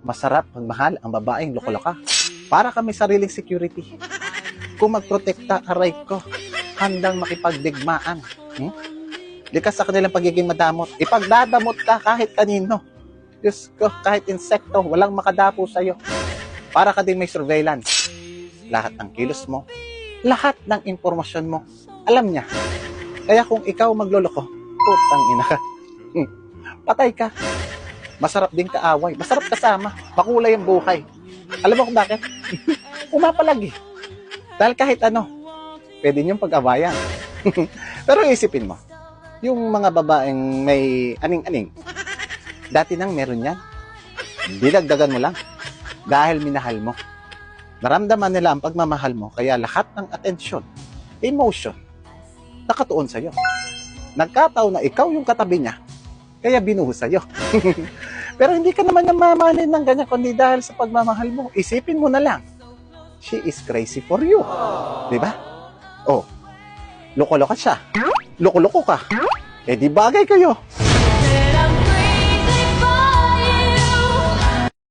Masarap magmahal ang babaeng loko-loka. Para kami sariling security. Kung magprotekta, aray ko, handang makipagdigmaan. Likas sa kanilang pagiging madamot. Ipagdadamot ka kahit kanino. Diyos ko, kahit insekto, walang makadapo sa'yo. Para ka din may surveillance. Lahat ng kilos mo, lahat ng impormasyon mo, alam niya. Kaya kung ikaw magloloko, putang ina ka. Patay ka. Masarap din kaaway. Masarap kasama. Makulay ang buhay. Alam mo kung bakit? Pumapalag eh. Dahil kahit ano, pwede niyong pag-awayan. Pero isipin mo, yung mga babaeng may aning-aning, dati nang meron yan. Dinagdagan mo lang. Dahil minahal mo. Naramdaman nila ang pagmamahal mo, kaya lahat ng atensyon, emotion, nakatuon sa'yo. Nagkataon na ikaw yung katabi niya, kaya binuhos sa'yo. Pero hindi ka naman namamalin ng ganyan, kundi dahil sa pagmamahal mo. Isipin mo na lang, she is crazy for you. Diba? Oh, loko-loko siya. Loko-loko ka. Eh di bagay kayo.